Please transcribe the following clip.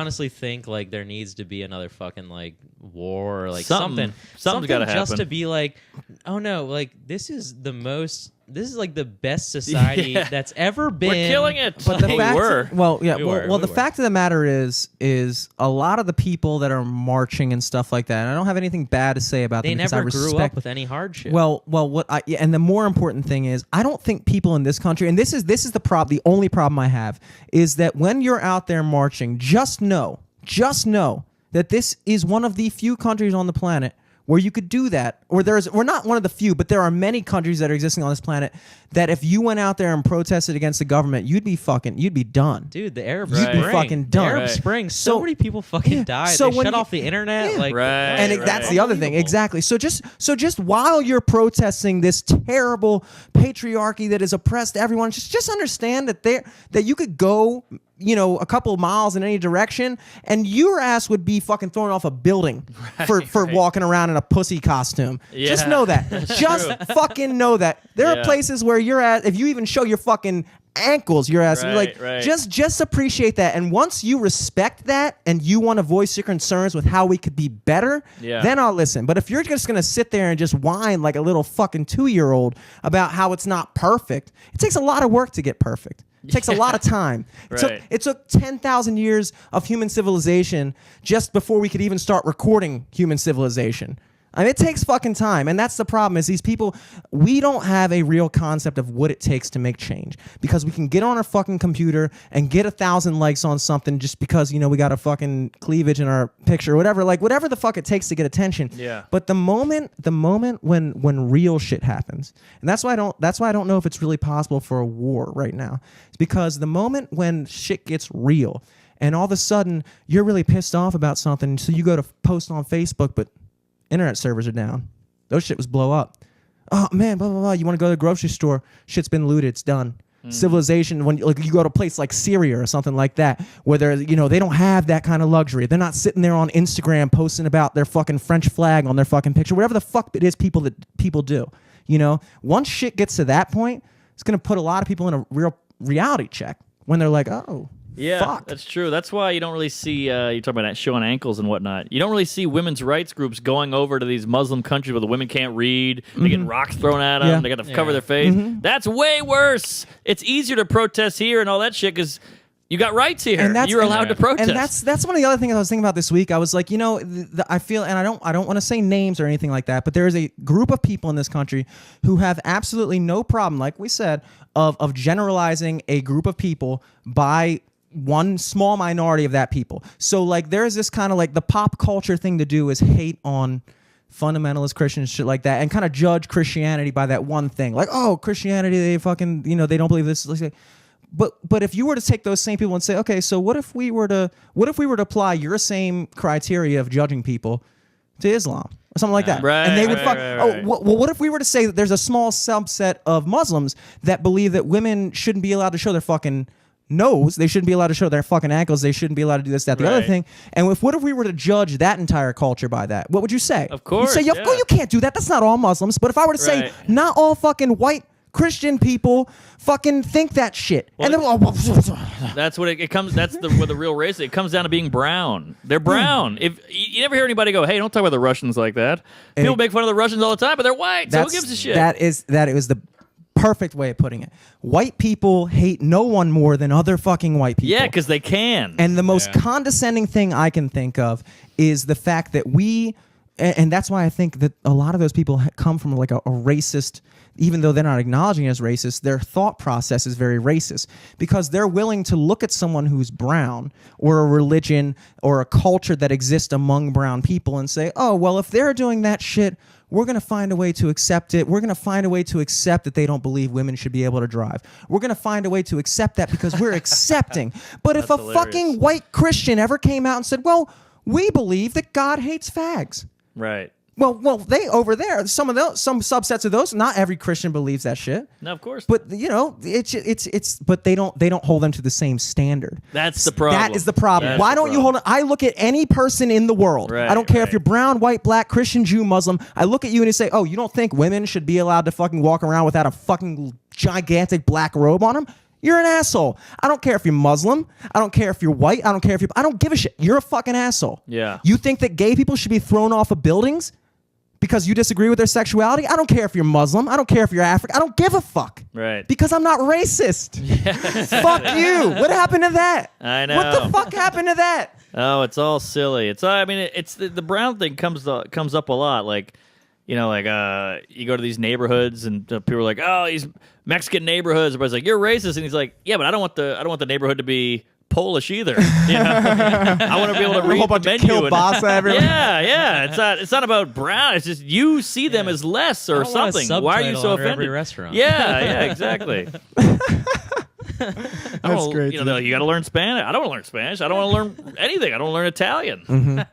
honestly think like there needs to be another fucking like war or like Something's something gotta just happen. to be like, oh no, like this is like the best society that's ever been. We're killing it. But the We fact, were. well, yeah, We well, were. the fact of the matter is a lot of the people that are marching and stuff like that. And I don't have anything bad to say about They them because never I grew respect. up with any hardship. Well, and the more important thing is, I don't think people in this country, and this is the problem. The only problem I have is that when you're out there marching, just know that this is one of the few countries on the planet where you could do that. Or we're not one of the few, but there are many countries that are existing on this planet that if you went out there and protested against the government, you'd be done. dude, the Arab You'd Spring. be fucking The done. Arab Right. Spring. So many people fucking died. So They when shut you- off the internet. Yeah. Like, Right. And that's the other thing, Unbelievable. exactly. So just while you're protesting this terrible patriarchy that has oppressed everyone, just understand that you could go, a couple of miles in any direction, and your ass would be fucking thrown off a building for walking around in a pussy costume. Yeah. Just know that. Just fucking know that. There are Yeah. places where your ass, if you even show your fucking ankles, your ass, Right. just appreciate that. And once you respect that and you want to voice your concerns with how we could be better, Yeah. then I'll listen. But if you're just going to sit there and just whine like a little fucking 2-year-old about how it's not perfect, it takes a lot of work to get perfect. It takes a lot of time. Right. It took 10,000 years of human civilization just before we could even start recording human civilization. I mean, it takes fucking time, and that's the problem. Is these people, we don't have a real concept of what it takes to make change, because we can get on our fucking computer and get 1,000 likes on something just because we got a fucking cleavage in our picture or whatever, like whatever the fuck it takes to get attention. Yeah. But the moment when real shit happens, and that's why I don't know if it's really possible for a war right now. It's because the moment when shit gets real, and all of a sudden you're really pissed off about something, so you go to post on Facebook, but internet servers are down. Those shit was blow up. Oh man, blah blah blah. You want to go to the grocery store? Shit's been looted. It's done. Civilization. When you go to a place like Syria or something like that, where they don't have that kind of luxury. They're not sitting there on Instagram posting about their fucking French flag on their fucking picture. Whatever the fuck it is, people do. Once shit gets to that point, it's gonna put a lot of people in a real reality check when they're like, oh. Yeah, Fuck. that's true. That's why you don't really see, you're talking about showing ankles and whatnot. You don't really see women's rights groups going over to these Muslim countries where the women can't read. They get rocks thrown at them. Yeah. They got to cover their face. That's way worse. It's easier to protest here and all that shit because you got rights here. You're allowed to protest. And that's one of the other things I was thinking about this week. I was like, I feel, and I don't want to say names or anything like that, but there is a group of people in this country who have absolutely no problem, like we said, of generalizing a group of people by one small minority of that people. So like there's this kind of like the pop culture thing to do is hate on fundamentalist Christians, shit like that, and kind of judge Christianity by that one thing. Like, oh, Christianity, they fucking, they don't believe this. But if you were to take those same people and say, okay, so what if we were to apply your same criteria of judging people to Islam or something like that? Right, and they would right. well, what if we were to say that there's a small subset of Muslims that believe that women shouldn't be allowed to show their fucking nose, they shouldn't be allowed to show their fucking ankles, they shouldn't be allowed to do this, that, the other Right. thing. And what if we were to judge that entire culture by that? What would you say? Of course, You'd say, yeah. you can't do that. That's not all Muslims. But if I were to say, Right. not all fucking white Christian people fucking think that shit. Well, and then, That's what it comes. That's what the real race. It comes down to being brown. They're brown. If you never hear anybody go, "Hey, don't talk about the Russians like that." People make fun of the Russians all the time, but they're white. So who gives a shit? That is the perfect way of putting it. White people hate no one more than other fucking white people. Yeah, because they can. And the most condescending thing I can think of is the fact that and that's why I think that a lot of those people come from like a racist, even though they're not acknowledging it as racist, their thought process is very racist because they're willing to look at someone who's brown or a religion or a culture that exists among brown people and say, oh, well, if they're doing that shit, we're going to find a way to accept it. We're going to find a way to accept that they don't believe women should be able to drive. We're going to find a way to accept that because we're accepting. But if a fucking white Christian ever came out and said, well, we believe that God hates fags. Right. Well, they over there, some subsets of those. Not every Christian believes that shit. No, of course. But it's but they don't hold them to the same standard. That's the problem. That is the problem. That's Why the don't you hold? I look at any person in the world. Right, I don't care if right. you're brown, white, black, Christian, Jew, Muslim. I look at you and I say, oh, you don't think women should be allowed to fucking walk around without a fucking gigantic black robe on them? You're an asshole. I don't care if you're Muslim. I don't care if you're white. I don't care if I don't give a shit. You're a fucking asshole. Yeah. You think that gay people should be thrown off of buildings because you disagree with their sexuality? I don't care if you're Muslim. I don't care if you're African. I don't give a fuck. Right. Because I'm not racist. Fuck you. What happened to that? I know. What the fuck happened to that? Oh, it's all silly. I mean, it's the brown thing comes up a lot. Like, you know, like you go to these neighborhoods and people are like, oh, these Mexican neighborhoods. Everybody's like, you're racist, and he's like, yeah, but I don't want the neighborhood to be Polish either. You know? I want to be able to read a whole bunch the of menu. kielbasa everywhere. Yeah. It's not about brown. It's just you see them as less or something. Why are you so offended? Every restaurant. Yeah, exactly. That's great. You know, you got to learn Spanish. I don't want to learn Spanish. I don't want to learn anything. I don't want to learn Italian.